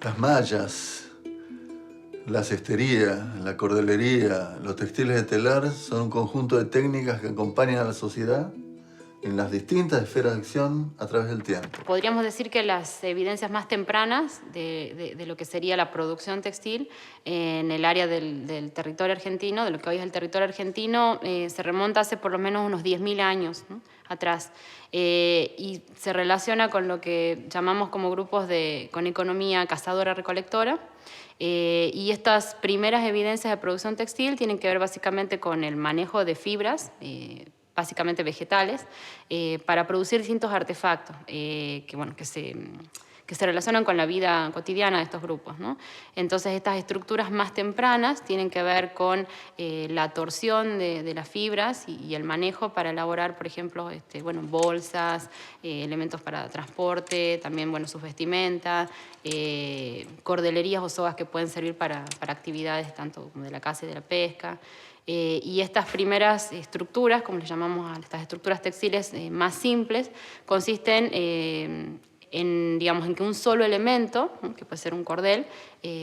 Las mallas, la cestería, la cordelería, los textiles de telar son un conjunto de técnicas que acompañan a la sociedad en las distintas esferas de acción a través del tiempo. Podríamos decir que las evidencias más tempranas de lo que sería la producción textil en el área del territorio argentino, de lo que hoy es el territorio argentino, se remonta hace por lo menos unos 10.000 años, ¿no?, atrás. Y se relaciona con lo que llamamos como grupos con economía cazadora-recolectora. Y estas primeras evidencias de producción textil tienen que ver básicamente con el manejo de fibras, básicamente vegetales, para producir distintos artefactos que se relacionan con la vida cotidiana de estos grupos, ¿no? Entonces, estas estructuras más tempranas tienen que ver con la torsión de las fibras y el manejo para elaborar, por ejemplo, bolsas, elementos para transporte, también sus vestimentas, cordelerías o sogas que pueden servir para actividades tanto como de la caza y de la pesca. Y estas primeras estructuras, como les llamamos a estas estructuras textiles más simples, consisten en que un solo elemento, ¿no?, que puede ser un cordel,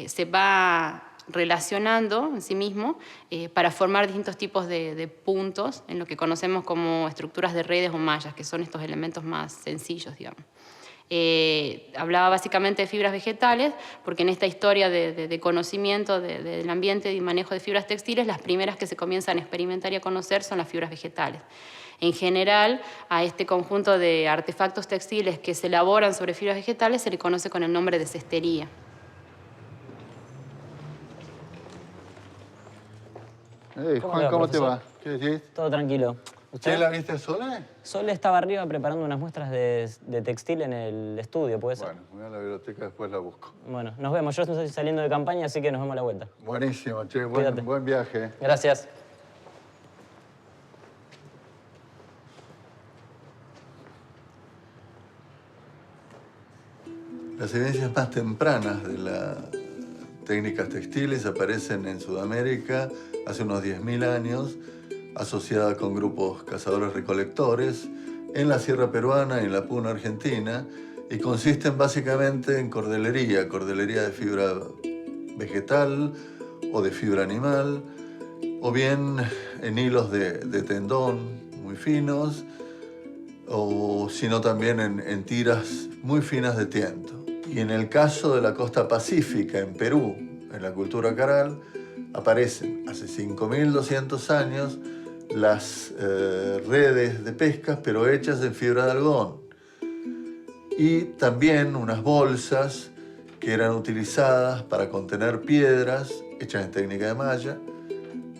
se va relacionando en sí mismo para formar distintos tipos de puntos en lo que conocemos como estructuras de redes o mallas, que son estos elementos más sencillos, digamos. Hablaba básicamente de fibras vegetales, porque en esta historia de conocimiento del ambiente y manejo de fibras textiles, las primeras que se comienzan a experimentar y a conocer son las fibras vegetales. En general, a este conjunto de artefactos textiles que se elaboran sobre fibras vegetales se le conoce con el nombre de cestería. Hey, Juan, ¿cómo te va? ¿Qué decís? Todo tranquilo. ¿Usted la viste a Sole? Sole estaba arriba preparando unas muestras de textil en el estudio, ¿puede ser? Bueno, voy a la biblioteca, después la busco. Bueno, nos vemos. Yo estoy saliendo de campaña, así que nos vemos a la vuelta. Buenísimo, che. Cuídate. Buen viaje. Gracias. Las evidencias más tempranas de las técnicas textiles aparecen en Sudamérica hace unos 10.000 años, asociadas con grupos cazadores-recolectores en la Sierra Peruana y en la Puna Argentina, y consisten básicamente en cordelería de fibra vegetal o de fibra animal, o bien en hilos de tendón muy finos, o sino también en tiras muy finas de tiento. Y en el caso de la costa pacífica, en Perú, en la cultura caral, aparecen hace 5.200 años las redes de pescas, pero hechas en fibra de algodón. Y también unas bolsas que eran utilizadas para contener piedras hechas en técnica de malla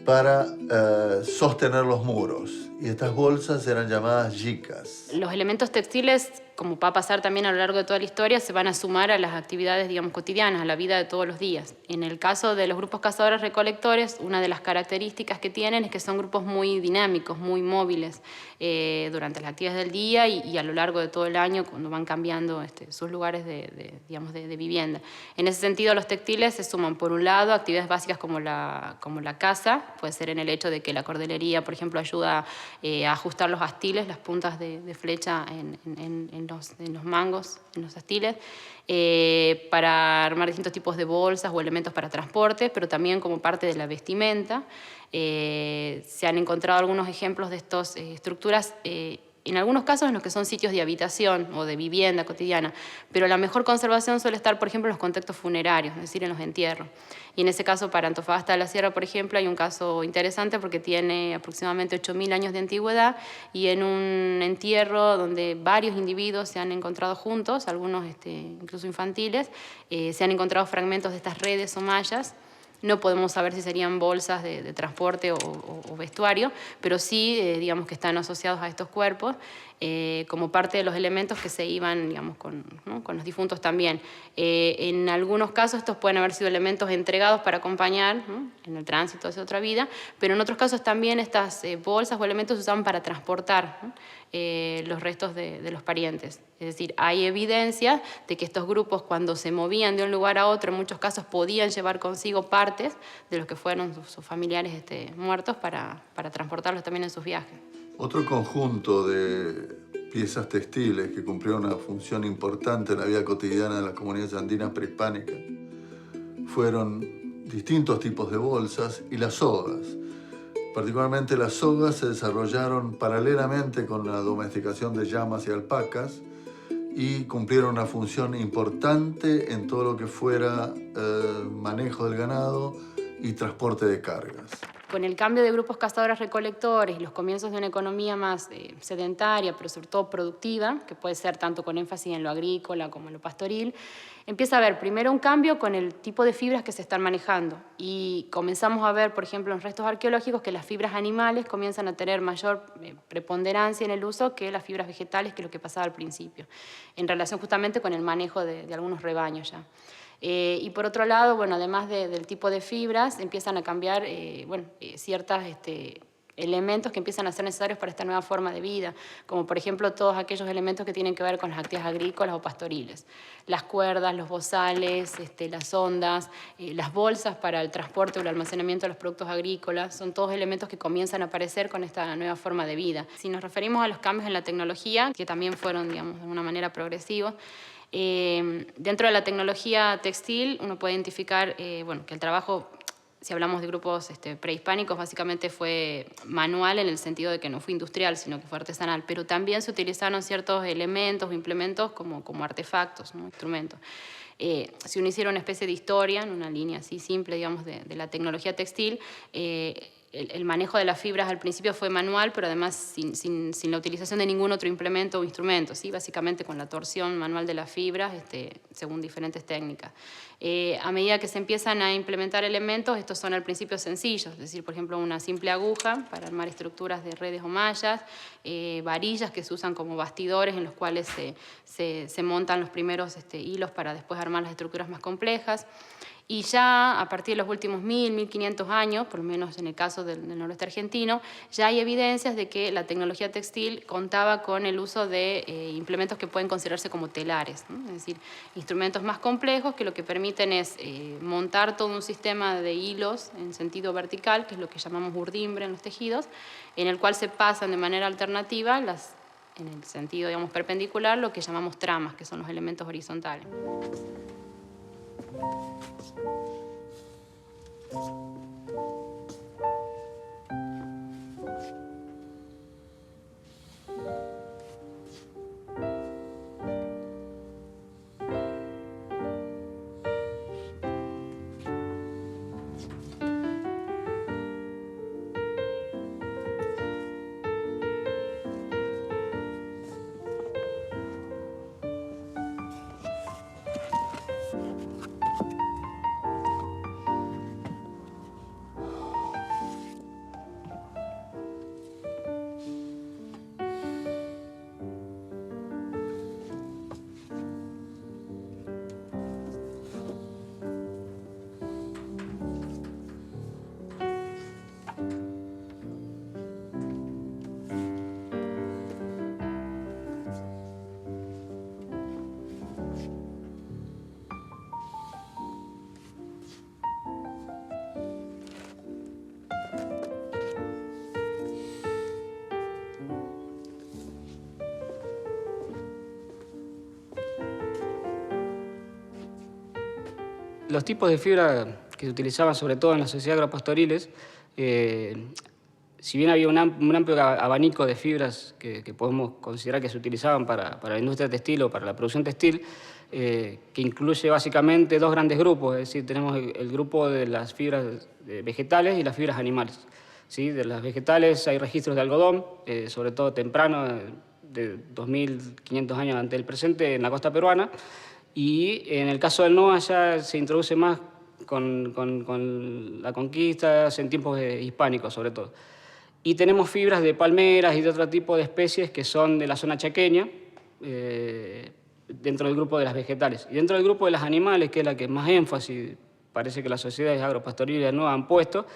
para sostener los muros. Y estas bolsas eran llamadas yicas. Los elementos textiles, como va a pasar también a lo largo de toda la historia, se van a sumar a las actividades, digamos, cotidianas, a la vida de todos los días. En el caso de los grupos cazadores-recolectores, una de las características que tienen es que son grupos muy dinámicos, muy móviles durante las actividades del día y a lo largo de todo el año cuando van cambiando sus lugares digamos, de vivienda. En ese sentido, los textiles se suman, por un lado, actividades básicas como la caza, puede ser en el hecho de que la cordelería, por ejemplo, ayuda a ajustar los astiles, las puntas de flecha en los mangos, en los astiles, para armar distintos tipos de bolsas o elementos para transporte, pero también como parte de la vestimenta. Se han encontrado algunos ejemplos de estas estructuras, en algunos casos en los que son sitios de habitación o de vivienda cotidiana, pero la mejor conservación suele estar, por ejemplo, en los contextos funerarios, es decir, en los entierros. Y en ese caso, para Antofagasta de la Sierra, por ejemplo, hay un caso interesante porque tiene aproximadamente 8.000 años de antigüedad y en un entierro donde varios individuos se han encontrado juntos, algunos incluso infantiles, se han encontrado fragmentos de estas redes o mallas. No podemos saber si serían bolsas de transporte o vestuario, pero sí, digamos, que están asociados a estos cuerpos como parte de los elementos que se iban, digamos, ¿no? con los difuntos también. En algunos casos estos pueden haber sido elementos entregados para acompañar, ¿no? en el tránsito hacia otra vida, pero en otros casos también estas bolsas o elementos se usaban para transportar, ¿no? Los restos de los parientes. Es decir, hay evidencia de que estos grupos, cuando se movían de un lugar a otro, en muchos casos podían llevar consigo partes de los que fueron sus familiares muertos para transportarlos también en sus viajes. Otro conjunto de piezas textiles que cumplieron una función importante en la vida cotidiana de las comunidades andinas prehispánicas fueron distintos tipos de bolsas y las sogas. Particularmente las sogas se desarrollaron paralelamente con la domesticación de llamas y alpacas y cumplieron una función importante en todo lo que fuera manejo del ganado y transporte de cargas. Con el cambio de grupos cazadores-recolectores y los comienzos de una economía más sedentaria, pero sobre todo productiva, que puede ser tanto con énfasis en lo agrícola como en lo pastoril, empieza a haber primero un cambio con el tipo de fibras que se están manejando. Y comenzamos a ver, por ejemplo, en restos arqueológicos que las fibras animales comienzan a tener mayor preponderancia en el uso que las fibras vegetales, que es lo que pasaba al principio, en relación justamente con el manejo de algunos rebaños ya. Y por otro lado, bueno, además del tipo de fibras, empiezan a cambiar ciertos elementos que empiezan a ser necesarios para esta nueva forma de vida, como por ejemplo todos aquellos elementos que tienen que ver con las actividades agrícolas o pastoriles. Las cuerdas, los bozales, las ondas, las bolsas para el transporte o el almacenamiento de los productos agrícolas, son todos elementos que comienzan a aparecer con esta nueva forma de vida. Si nos referimos a los cambios en la tecnología, que también fueron, digamos, de alguna manera progresivos, dentro de la tecnología textil uno puede identificar que el trabajo, si hablamos de grupos prehispánicos, básicamente fue manual en el sentido de que no fue industrial, sino que fue artesanal, pero también se utilizaron ciertos elementos o implementos como artefactos, ¿no? Instrumentos. Si uno hiciera una especie de historia, en una línea así simple, digamos, de la tecnología textil, el manejo de las fibras al principio fue manual, pero además sin la utilización de ningún otro implemento o instrumento, ¿sí? Básicamente con la torsión manual de las fibras según diferentes técnicas. A medida que se empiezan a implementar elementos, estos son al principio sencillos, es decir, por ejemplo, una simple aguja para armar estructuras de redes o mallas, varillas que se usan como bastidores en los cuales se montan los primeros hilos para después armar las estructuras más complejas. Y ya a partir de los últimos 1.500 años, por lo menos en el caso del noroeste argentino, ya hay evidencias de que la tecnología textil contaba con el uso de implementos que pueden considerarse como telares, ¿no? Es decir, instrumentos más complejos que lo que permiten es montar todo un sistema de hilos en sentido vertical, que es lo que llamamos urdimbre en los tejidos, en el cual se pasan de manera alternativa en el sentido, digamos, perpendicular, lo que llamamos tramas, que son los elementos horizontales. Los tipos de fibra que se utilizaban sobre todo en las sociedades agropastoriles, si bien había un amplio abanico de fibras que podemos considerar que se utilizaban para la industria textil o para la producción textil, que incluye básicamente dos grandes grupos, es decir, tenemos el grupo de las fibras vegetales y las fibras animales. ¿Sí? De las vegetales hay registros de algodón, sobre todo temprano, de 2.500 años antes del presente, en la costa peruana, y en el caso del NOA ya se introduce más con la conquista, en tiempos hispánicos sobre todo. Y tenemos fibras de palmeras y de otro tipo de especies que son de la zona chaqueña, dentro del grupo de las vegetales. Y dentro del grupo de las animales, que es la que más énfasis parece que las sociedades agropastoriles no han puesto,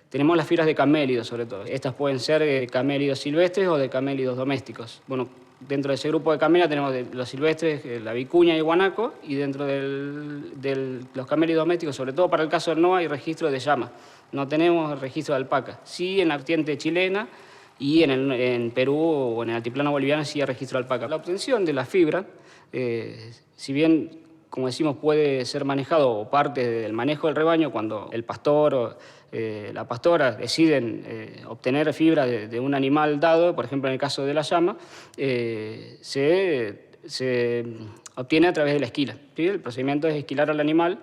tenemos las fibras de camélidos sobre todo. Estas pueden ser de camélidos silvestres o de camélidos domésticos. Bueno, dentro de ese grupo de camélidos tenemos de los silvestres, la vicuña y el guanaco, y dentro de los camélidos domésticos, sobre todo para el caso del NOA, hay registro de llama. No tenemos registro de alpaca. Sí en la vertiente chilena y en Perú o en el altiplano boliviano sí hay registro de alpaca. La obtención de la fibra, si bien, como decimos, puede ser manejado o parte del manejo del rebaño cuando el pastor o la pastora deciden obtener fibra de un animal dado, por ejemplo en el caso de la llama, se obtiene a través de la esquila. ¿Sí? El procedimiento es esquilar al animal.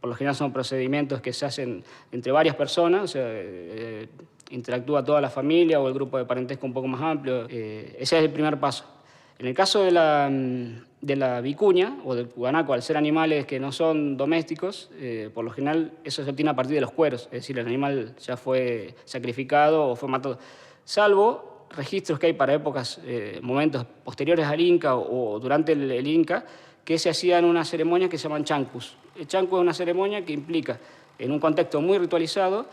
Por lo general son procedimientos que se hacen entre varias personas, o sea, interactúa toda la familia o el grupo de parentesco un poco más amplio. Ese es el primer paso. En el caso de la vicuña o del guanaco, al ser animales que no son domésticos, por lo general eso se obtiene a partir de los cueros, es decir, el animal ya fue sacrificado o fue matado, salvo registros que hay para épocas, momentos posteriores al Inca o durante el Inca, que se hacían unas ceremonias que se llaman chancus. El chancu es una ceremonia que implica, en un contexto muy ritualizado,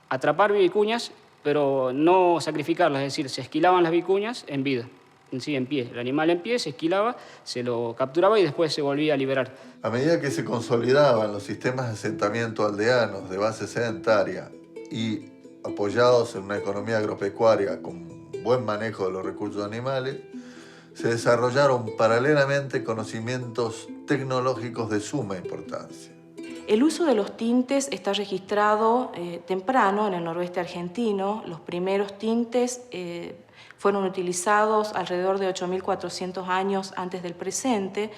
atrapar vicuñas, pero no sacrificarlas, es decir, se esquilaban las vicuñas en vida, en pie. El animal en pie se esquilaba, se lo capturaba y después se volvía a liberar. A medida que se consolidaban los sistemas de asentamiento aldeanos de base sedentaria y apoyados en una economía agropecuaria con buen manejo de los recursos animales, se desarrollaron paralelamente conocimientos tecnológicos de suma importancia. El uso de los tintes está registrado temprano en el noroeste argentino. Los primeros tintes fueron utilizados alrededor de 8.400 años antes del presente,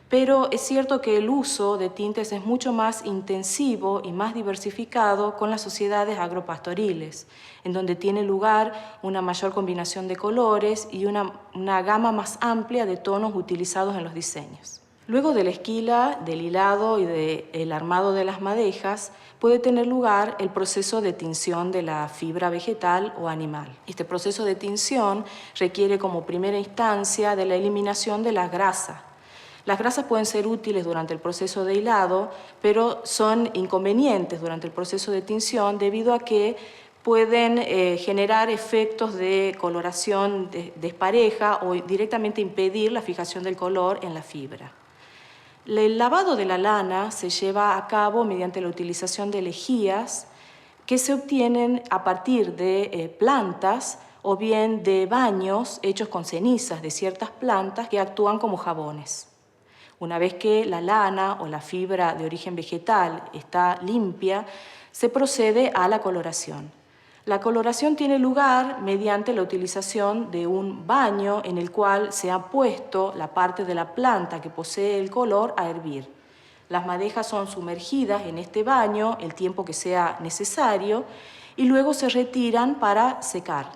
pero es cierto que el uso de tintes es mucho más intensivo y más diversificado con las sociedades agropastoriles, en donde tiene lugar una mayor combinación de colores y una gama más amplia de tonos utilizados en los diseños. Luego de la esquila, del hilado y del armado de las madejas, puede tener lugar el proceso de tinción de la fibra vegetal o animal. Este proceso de tinción requiere como primera instancia de la eliminación de la grasa. Las grasas pueden ser útiles durante el proceso de hilado, pero son inconvenientes durante el proceso de tinción debido a que pueden generar efectos de coloración despareja o directamente impedir la fijación del color en la fibra. El lavado de la lana se lleva a cabo mediante la utilización de lejías que se obtienen a partir de plantas o bien de baños hechos con cenizas de ciertas plantas que actúan como jabones. Una vez que la lana o la fibra de origen vegetal está limpia, se procede a la coloración. La coloración tiene lugar mediante la utilización de un baño en el cual se ha puesto la parte de la planta que posee el color a hervir. Las madejas son sumergidas en este baño el tiempo que sea necesario y luego se retiran para secar.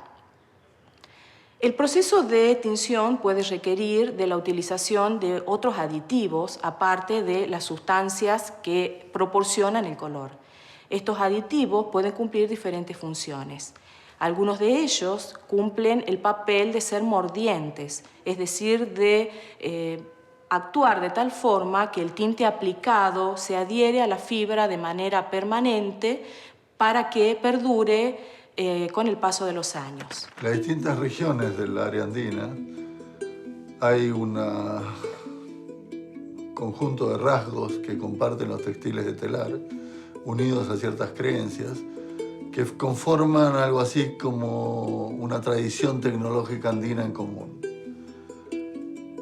El proceso de tinción puede requerir de la utilización de otros aditivos aparte de las sustancias que proporcionan el color. Estos aditivos pueden cumplir diferentes funciones. Algunos de ellos cumplen el papel de ser mordientes, es decir, de actuar de tal forma que el tinte aplicado se adhiere a la fibra de manera permanente para que perdure con el paso de los años. En las distintas regiones del área andina hay un conjunto de rasgos que comparten los textiles de telar, unidos a ciertas creencias, que conforman algo así como una tradición tecnológica andina en común.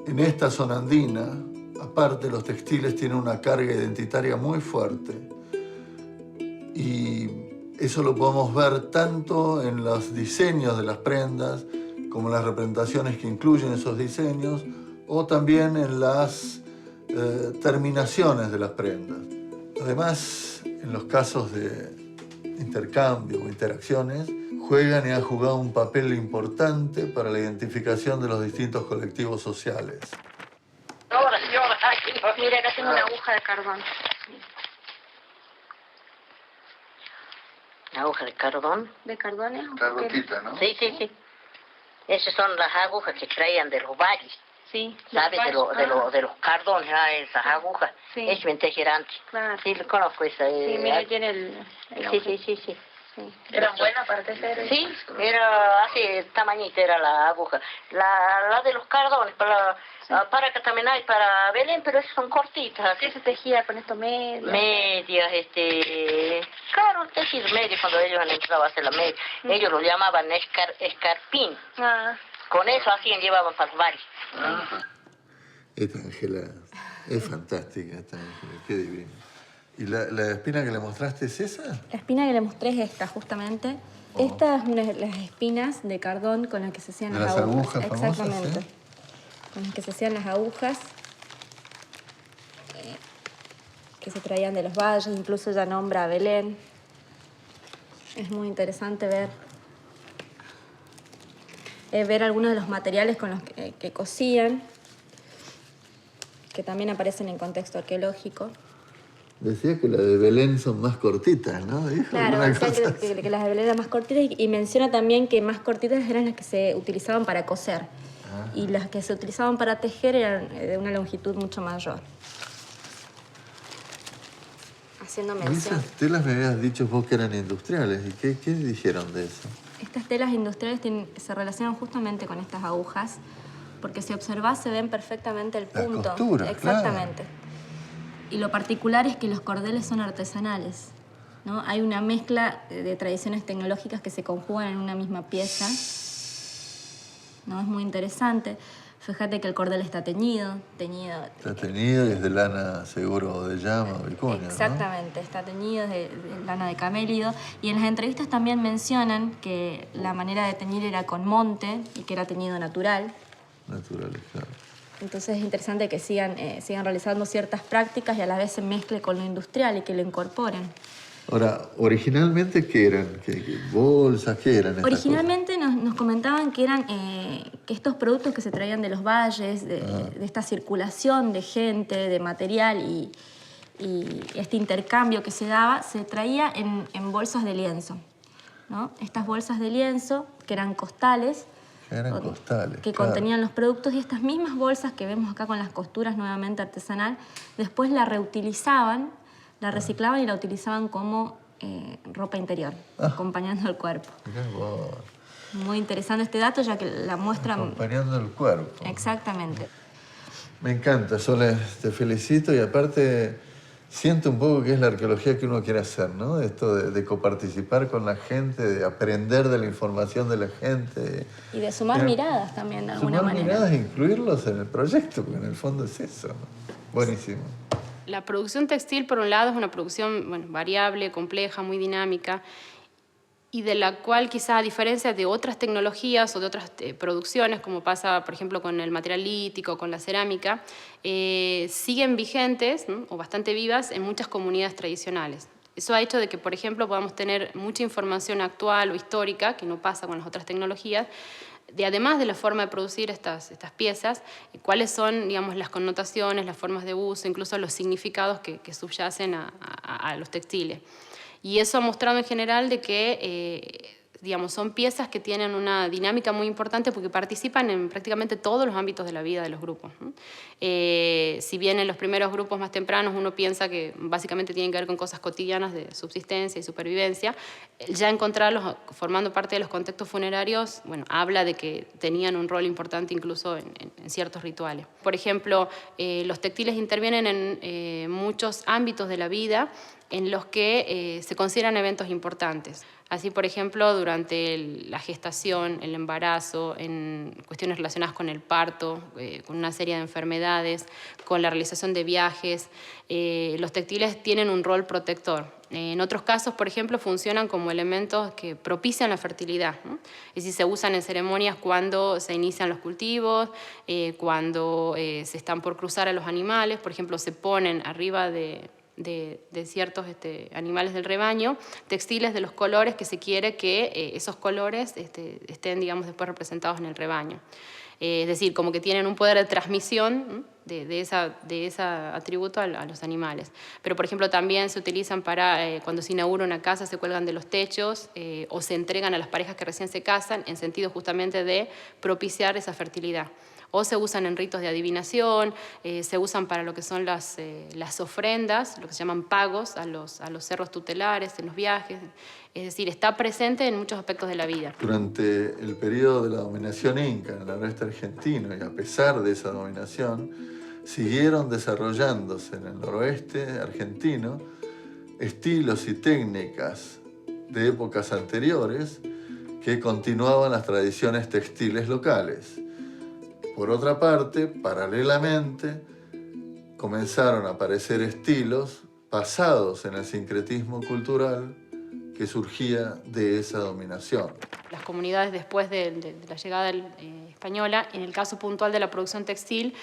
En esta zona andina aparte, los textiles tienen una carga identitaria muy fuerte. Y eso lo podemos ver tanto en los diseños de las prendas, como en las representaciones que incluyen esos diseños, o también en las terminaciones de las prendas. Además, en los casos de intercambio o interacciones, juegan y han jugado un papel importante para la identificación de los distintos colectivos sociales. Mira, acá tengo una aguja de carbón. ¿Una aguja de carbón? ¿De carbón? Está rotita, ¿no? Sí, sí, sí. Esas son las agujas que traían de los valles. Sí. ¿Sabes? De los cardones, esas agujas. Sí. Es antes. Claro. Sí, lo conozco esa. Sí, mira, tiene el Sí. ¿Eran buenas para tejer? Sí, era así, tamañita era la aguja. La de los cardones, para que también hay para Belén, pero esas son cortitas. ¿Qué se tejía con esto medias? Medias, claro, el tejido medio, cuando ellos han entrado a hacer la media. Ellos lo llamaban escarpín. Ah. Con eso hacían, llevaban para los bares. Esta Ángela es fantástica, esta Ángela, qué divina. ¿Y la espina que le mostraste es esa? La espina que le mostré es esta, justamente. Esta es una de las espinas de cardón con las que se hacían ¿De las las agujas. agujas famosas, Exactamente. sí? Con las que se hacían las agujas, que se traían de los valles, incluso ya nombra a Belén. Es muy interesante ver algunos de los materiales con los que cosían, que también aparecen en contexto arqueológico. Decía que las de Belén son más cortitas, ¿no? Dijo Claro, alguna decía cosa que así. las de Belén eran más cortitas y menciona también que más cortitas eran las que se utilizaban para coser. Y las que se utilizaban para tejer eran de una longitud mucho mayor. Haciendo Y mención. esas telas me habías dicho vos que eran industriales. ¿Y qué dijeron de eso? Estas telas industriales se relacionan justamente con estas agujas, porque si observás se ven perfectamente el La punto. costura, Exactamente. Y lo particular es que los cordeles son artesanales, ¿no? Hay una mezcla de tradiciones tecnológicas que se conjugan en una misma pieza, ¿no? Es muy interesante. Fíjate que el cordel está teñido. Está teñido y es de lana seguro de llama o vicuña, Exactamente, está teñido de lana de camélido. Y en las entrevistas también mencionan que la manera de teñir era con monte y que era teñido natural. Natural, claro. Entonces es interesante que sigan realizando ciertas prácticas y a la vez se mezcle con lo industrial y que lo incorporen. Ahora, ¿originalmente qué eran? ¿Qué bolsas? ¿Qué eran estas Originalmente nos comentaban que eran que estos productos que se traían de los valles, de esta circulación de gente, de material y este intercambio que se daba, se traía en bolsas de lienzo, ¿no? Estas bolsas de lienzo, que eran costales, Eran costales, que claro. contenían los productos, y estas mismas bolsas que vemos acá con las costuras nuevamente artesanal, después la reutilizaban, la reciclaban y la utilizaban como ropa interior, acompañando el cuerpo. Mirá vos, Muy interesante este dato, ya que la muestra... acompañando el cuerpo. Exactamente. Me encanta, Sole, te felicito y aparte siento un poco que es la arqueología que uno quiere hacer, ¿no? Esto de coparticipar con la gente, de aprender de la información de la gente. Y de sumar miradas también, de alguna Sumar manera. miradas e incluirlos en el proyecto, porque en el fondo es eso, ¿no? Buenísimo. La producción textil, por un lado, es una producción variable, compleja, muy dinámica, y de la cual quizá a diferencia de otras tecnologías o de otras producciones, como pasa, por ejemplo, con el material lítico, con la cerámica, siguen vigentes, ¿no? O bastante vivas en muchas comunidades tradicionales. Eso ha hecho de que, por ejemplo, podamos tener mucha información actual o histórica, que no pasa con las otras tecnologías, además de la forma de producir estas piezas, cuáles son, digamos, las connotaciones, las formas de uso, incluso los significados que subyacen a los textiles. Y eso ha mostrado en general de que digamos, son piezas que tienen una dinámica muy importante porque participan en prácticamente todos los ámbitos de la vida de los grupos, ¿no? Si bien en los primeros grupos más tempranos uno piensa que básicamente tienen que ver con cosas cotidianas de subsistencia y supervivencia, ya encontrarlos formando parte de los contextos funerarios, bueno, habla de que tenían un rol importante incluso en ciertos rituales. Por ejemplo, los textiles intervienen en muchos ámbitos de la vida en los que se consideran eventos importantes. Así, por ejemplo, durante la gestación, el embarazo, en cuestiones relacionadas con el parto, con una serie de enfermedades, con la realización de viajes, los textiles tienen un rol protector. En otros casos, por ejemplo, funcionan como elementos que propician la fertilidad, ¿no? Es decir, se usan en ceremonias cuando se inician los cultivos, cuando se están por cruzar a los animales, por ejemplo, se ponen arriba de ciertos animales del rebaño, textiles de los colores que se quiere que esos colores estén, digamos, después representados en el rebaño. Es decir, como que tienen un poder de transmisión de ese atributo a los animales. Pero, por ejemplo, también se utilizan para, cuando se inaugura una casa, se cuelgan de los techos o se entregan a las parejas que recién se casan en sentido justamente de propiciar esa fertilidad. O se usan en ritos de adivinación, se usan para lo que son las ofrendas, lo que se llaman pagos a los cerros tutelares, en los viajes. Es decir, está presente en muchos aspectos de la vida. Durante el periodo de la dominación inca en el noroeste argentino, y a pesar de esa dominación, siguieron desarrollándose en el noroeste argentino estilos y técnicas de épocas anteriores que continuaban las tradiciones textiles locales. Por otra parte, paralelamente, comenzaron a aparecer estilos basados en el sincretismo cultural que surgía de esa dominación. Las comunidades después de la llegada española, en el caso puntual de la producción textil,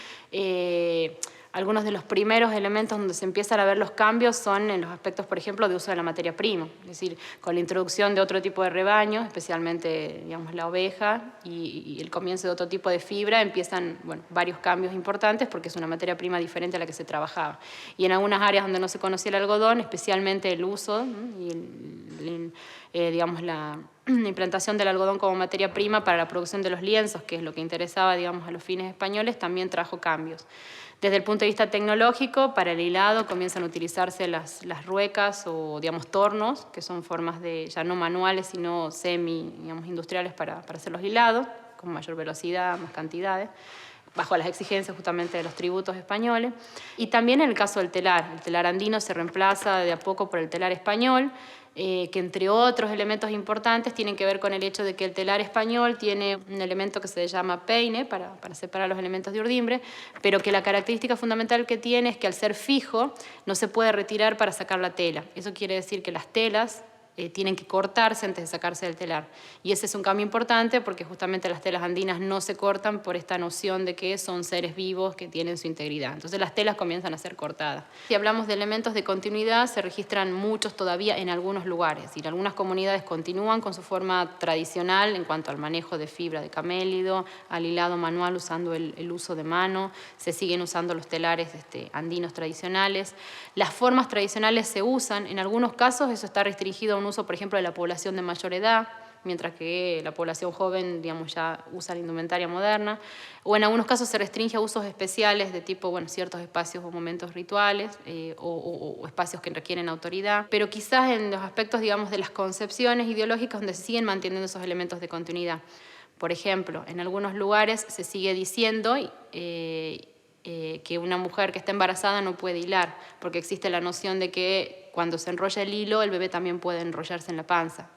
algunos de los primeros elementos donde se empiezan a ver los cambios son en los aspectos, por ejemplo, de uso de la materia prima. Es decir, con la introducción de otro tipo de rebaño, especialmente, digamos, la oveja, y el comienzo de otro tipo de fibra, empiezan, bueno, varios cambios importantes porque es una materia prima diferente a la que se trabajaba. Y en algunas áreas donde no se conocía el algodón, especialmente el uso, ¿no? Y digamos, la implantación del algodón como materia prima para la producción de los lienzos, que es lo que interesaba, digamos, a los fines españoles, también trajo cambios. Desde el punto de vista tecnológico, para el hilado comienzan a utilizarse las ruecas o, digamos, tornos, que son formas de, ya no manuales, sino industriales para hacer los hilados, con mayor velocidad, más cantidades, bajo las exigencias justamente de los tributos españoles. Y también en el caso del telar. El telar andino se reemplaza de a poco por el telar español, que entre otros elementos importantes tienen que ver con el hecho de que el telar español tiene un elemento que se llama peine para separar los elementos de urdimbre, pero que la característica fundamental que tiene es que al ser fijo no se puede retirar para sacar la tela. Eso quiere decir que las telas tienen que cortarse antes de sacarse del telar. Y ese es un cambio importante porque justamente las telas andinas no se cortan por esta noción de que son seres vivos que tienen su integridad. Entonces las telas comienzan a ser cortadas. Si hablamos de elementos de continuidad, se registran muchos todavía en algunos lugares. Y algunas comunidades continúan con su forma tradicional en cuanto al manejo de fibra de camélido, al hilado manual usando el uso de mano, se siguen usando los telares andinos tradicionales. Las formas tradicionales se usan, en algunos casos eso está restringido a un uso, por ejemplo, de la población de mayor edad, mientras que la población joven, digamos, ya usa la indumentaria moderna, o en algunos casos se restringe a usos especiales de tipo, bueno, ciertos espacios o momentos rituales o espacios que requieren autoridad, pero quizás en los aspectos, digamos, de las concepciones ideológicas donde se siguen manteniendo esos elementos de continuidad. Por ejemplo, en algunos lugares se sigue diciendo que una mujer que está embarazada no puede hilar, porque existe la noción de que cuando se enrolla el hilo, el bebé también puede enrollarse en la panza.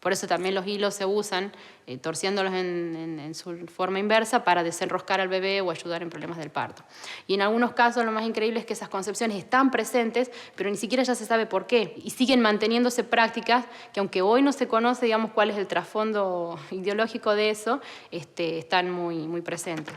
Por eso también los hilos se usan, torciéndolos en su forma inversa para desenroscar al bebé o ayudar en problemas del parto. Y en algunos casos lo más increíble es que esas concepciones están presentes, pero ni siquiera ya se sabe por qué. Y siguen manteniéndose prácticas que, aunque hoy no se conoce, digamos, cuál es el trasfondo ideológico de eso, están muy, muy presentes.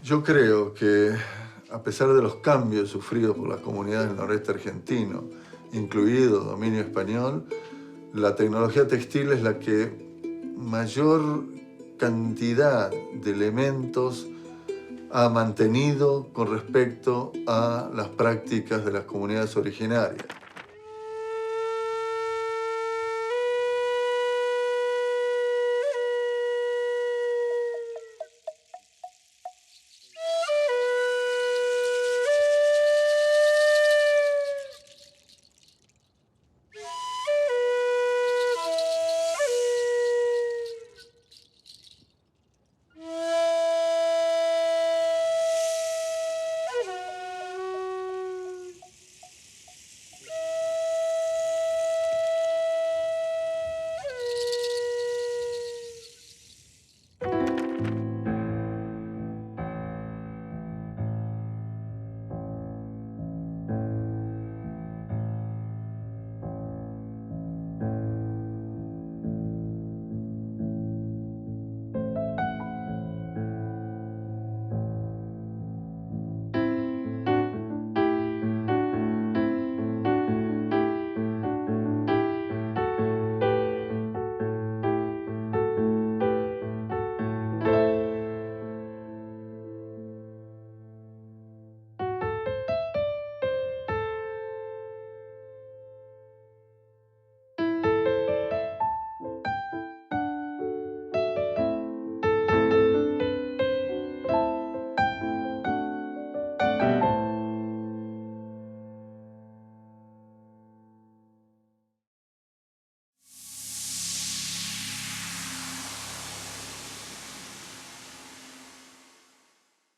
Yo creo que, a pesar de los cambios sufridos por las comunidades del noreste argentino, incluido dominio español, la tecnología textil es la que mayor cantidad de elementos ha mantenido con respecto a las prácticas de las comunidades originarias.